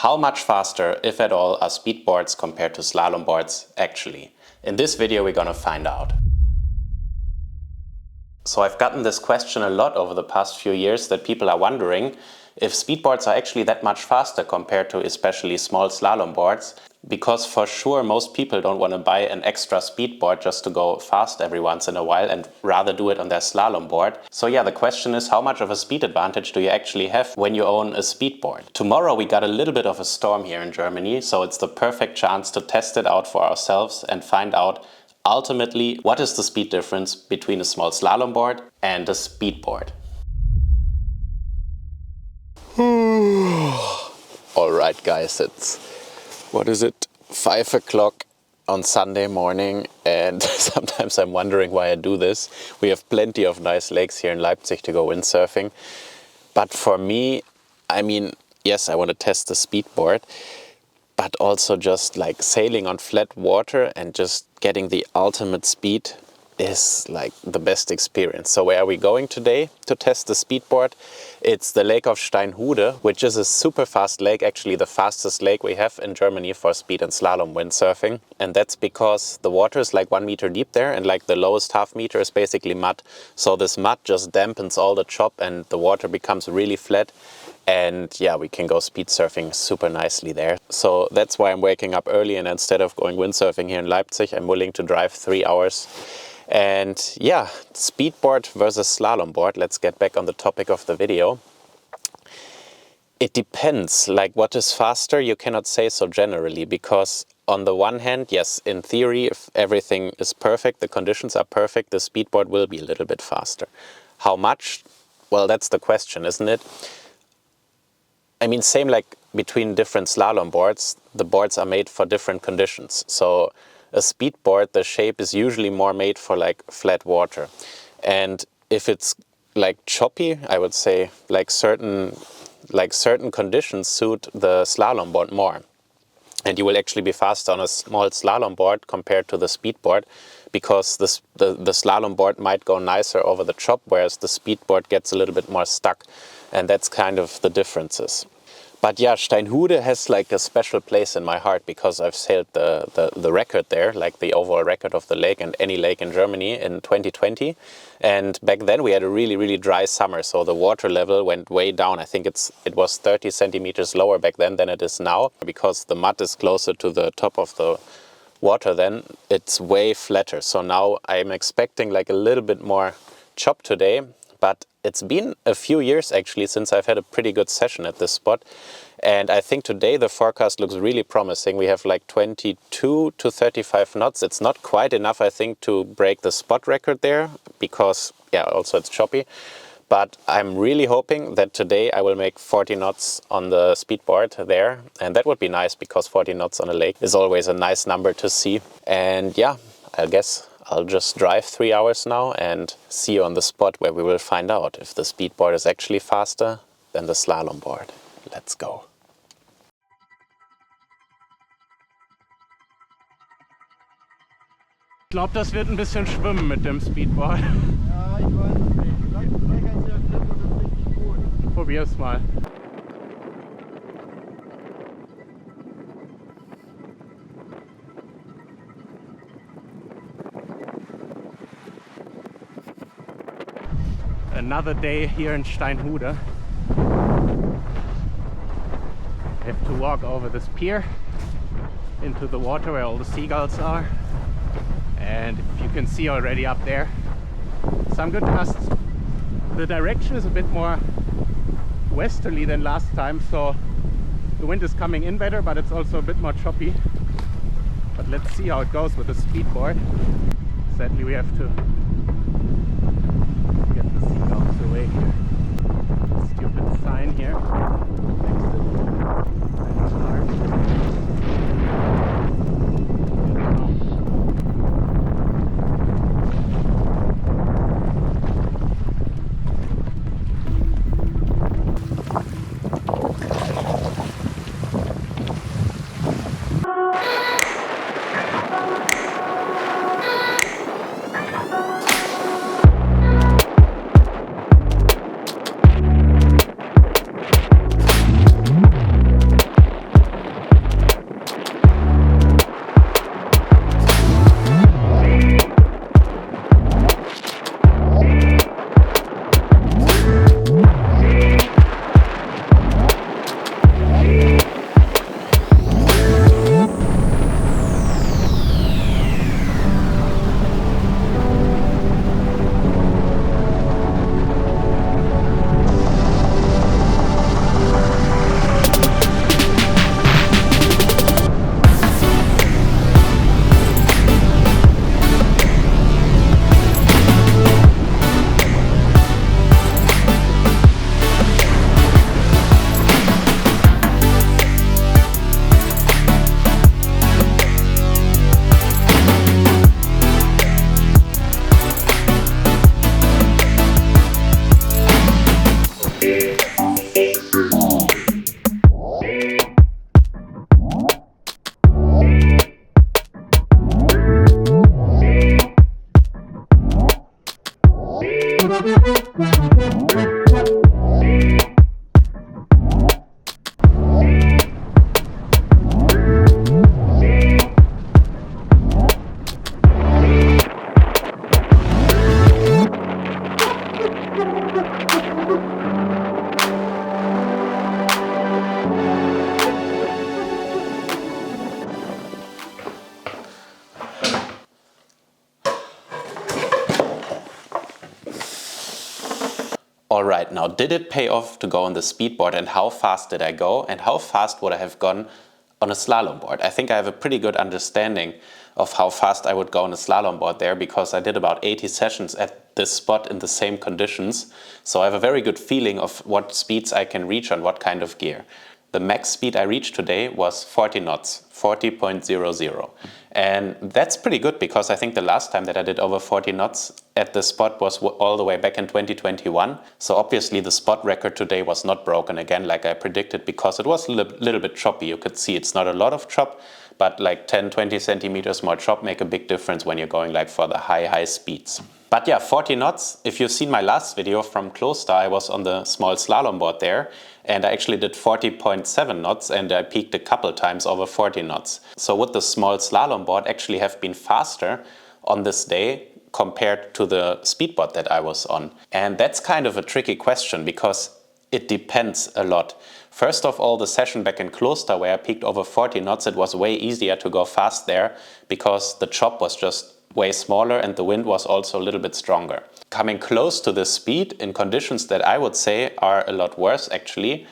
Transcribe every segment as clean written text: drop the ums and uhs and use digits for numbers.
How much faster, if at all, are speedboards compared to slalom boards actually? In this video we're gonna find out. So I've gotten this question a lot over the past few years, that people are wondering if speedboards are actually that much faster compared to especially small slalom boards, because for sure most people don't want to buy an extra speedboard just to go fast every once in a while and rather do it on their slalom board. So yeah, the question is, how much of a speed advantage do you actually have when you own a speedboard? Tomorrow we got a little bit of a storm here in Germany, so it's the perfect chance to test it out for ourselves and find out ultimately what is the speed difference between a small slalom board and a speedboard. Alright guys, it's, what is it, 5 o'clock on Sunday morning, and sometimes I'm wondering why I do this. We have plenty of nice lakes here in Leipzig to go windsurfing, but for me, I mean, yes, I want to test the speedboard, but also just like sailing on flat water and just getting the ultimate speed is like the best experience. So where are we going today to test the speedboard? It's the lake of Steinhude, which is a super fast lake, actually the fastest lake we have in Germany for speed and slalom windsurfing. And that's because the water is like 1 meter deep there, and like the lowest half meter is basically mud. So this mud just dampens all the chop and the water becomes really flat. And yeah, we can go speed surfing super nicely there. So that's why I'm waking up early, and instead of going windsurfing here in Leipzig, I'm willing to drive 3 hours. And yeah, speedboard versus slalom board. Let's get back on the topic of the video. It depends, like what is faster, you cannot say so generally, because on the one hand, yes, in theory, if everything is perfect, the conditions are perfect, the speedboard will be a little bit faster. How much? Well, that's the question, isn't it? I mean, same like between different slalom boards, the boards are made for different conditions. So a speedboard, the shape is usually more made for like flat water. And if it's like choppy, I would say like certain conditions suit the slalom board more. And you will actually be faster on a small slalom board compared to the speedboard, because the slalom board might go nicer over the chop, whereas the speedboard gets a little bit more stuck. And that's kind of the differences. But yeah, Steinhude has like a special place in my heart, because I've sailed the record there, like the overall record of the lake and any lake in Germany in 2020. And back then we had a really, really dry summer, so the water level went way down. I think it was 30 centimeters lower back then than it is now, because the mud is closer to the top of the water then. It's way flatter. So now I'm expecting like a little bit more chop today, but it's been a few years actually since I've had a pretty good session at this spot. And I think today the forecast looks really promising. We have like 22 to 35 knots. It's not quite enough, I think, to break the spot record there, because yeah, also it's choppy. But I'm really hoping that today I will make 40 knots on the speedboard there. And that would be nice, because 40 knots on a lake is always a nice number to see. And yeah, I guess I'll just drive 3 hours now and see you on the spot, where we will find out if the speedboard is actually faster than the slalom board. Let's go. Ich glaube, das wird ein bisschen schwimmen mit dem Speedboard. Ja, ich weiß es nicht. Vielleicht kannst du ja Clip und das ist richtig gut. Probier's mal. Another day here in Steinhude. I have to walk over this pier into the water where all the seagulls are. And you can see already up there some good gusts. The direction is a bit more westerly than last time, so the wind is coming in better, but it's also a bit more choppy. But let's see how it goes with the speedboard. Sadly, we have to get the seagulls away here. Stupid sign here next to the car. All right, now did it pay off to go on the speedboard, and how fast did I go, and how fast would I have gone on a slalom board? I think I have a pretty good understanding of how fast I would go on a slalom board there, because I did about 80 sessions at this spot in the same conditions. So I have a very good feeling of what speeds I can reach on what kind of gear. The max speed I reached today was 40 knots, 40.00. And that's pretty good, because I think the last time that I did over 40 knots at this spot was all the way back in 2021. So obviously the spot record today was not broken again like I predicted, because it was a little bit choppy. You could see it's not a lot of chop, but like 10-20 centimeters more chop make a big difference when you're going like for the high speeds. But yeah, 40 knots, if you've seen my last video from Kloster, I was on the small slalom board there, and I actually did 40.7 knots, and I peaked a couple times over 40 knots. So would the small slalom board actually have been faster on this day compared to the speedboard that I was on? And that's kind of a tricky question, because it depends a lot. First of all, the session back in Kloster where I peaked over 40 knots, it was way easier to go fast there, because the chop was just way smaller and the wind was also a little bit stronger. Coming close to this speed in conditions that I would say are a lot worse actually,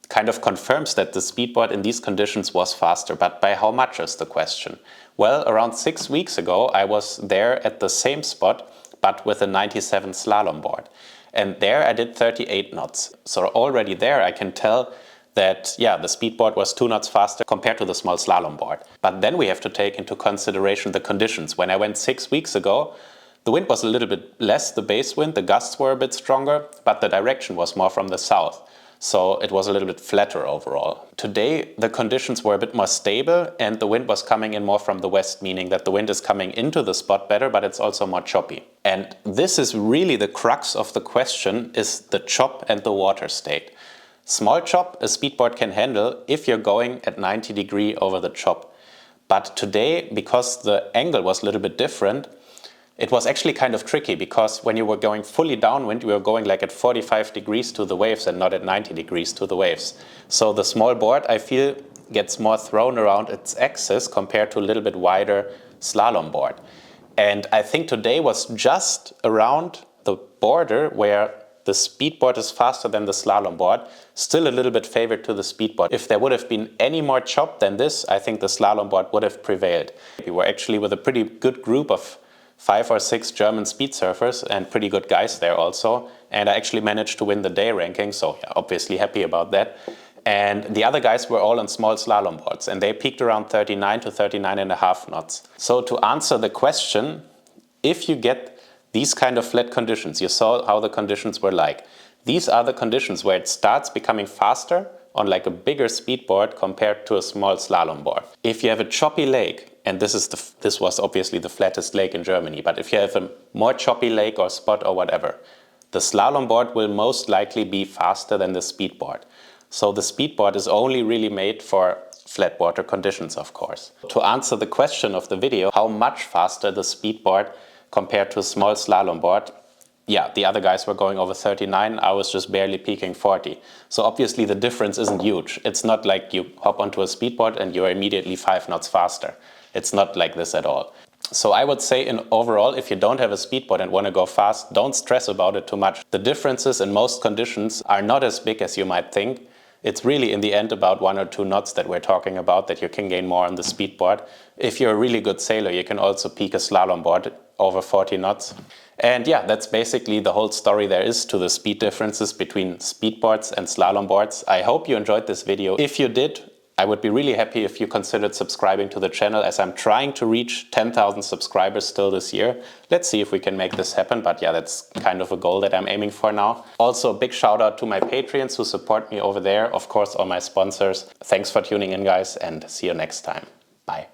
kind of confirms that the speedboard in these conditions was faster. But by how much is the question? Well, around 6 weeks ago I was there at the same spot, but with a 97 slalom board. And there I did 38 knots. So already there I can tell that, yeah, the speedboard was 2 knots faster compared to the small slalom board. But then we have to take into consideration the conditions. When I went 6 weeks ago, the wind was a little bit less, the base wind, the gusts were a bit stronger, but the direction was more from the south. So it was a little bit flatter overall. Today, the conditions were a bit more stable and the wind was coming in more from the west, meaning that the wind is coming into the spot better, but it's also more choppy. And this is really the crux of the question, is the chop and the water state. Small chop a speedboard can handle if you're going at 90 degrees over the chop. But today, because the angle was a little bit different, it was actually kind of tricky, because when you were going fully downwind, you were going like at 45 degrees to the waves and not at 90 degrees to the waves. So the small board, I feel, gets more thrown around its axis compared to a little bit wider slalom board. And I think today was just around the border where the speedboard is faster than the slalom board, still a little bit favored to the speedboard. If there would have been any more chop than this, I think the slalom board would have prevailed. We were actually with a pretty good group of 5 or 6 German speed surfers and pretty good guys there also. And I actually managed to win the day ranking, so yeah, obviously happy about that. And the other guys were all on small slalom boards and they peaked around 39 to 39.5 knots. So to answer the question, if you get these kind of flat conditions, you saw how the conditions were like. These are the conditions where it starts becoming faster on like a bigger speedboard compared to a small slalom board. If you have a choppy lake, and this was obviously the flattest lake in Germany, but if you have a more choppy lake or spot or whatever, the slalom board will most likely be faster than the speedboard. So the speedboard is only really made for flat water conditions, of course. To answer the question of the video, how much faster the speedboard compared to a small slalom board, yeah, the other guys were going over 39, I was just barely peaking 40. So obviously the difference isn't huge. It's not like you hop onto a speedboard and you're immediately 5 knots faster. It's not like this at all. So I would say in overall, if you don't have a speedboard and want to go fast, don't stress about it too much. The differences in most conditions are not as big as you might think. It's really in the end about 1 or 2 knots that we're talking about that you can gain more on the speedboard. If you're a really good sailor, you can also peak a slalom board over 40 knots. And yeah, that's basically the whole story there is to the speed differences between speedboards and slalom boards. I hope you enjoyed this video. If you did, I would be really happy if you considered subscribing to the channel, as I'm trying to reach 10,000 subscribers still this year. Let's see if we can make this happen, but yeah, that's kind of a goal that I'm aiming for now. Also, a big shout out to my Patreons who support me over there. Of course, all my sponsors. Thanks for tuning in, guys, and see you next time. Bye.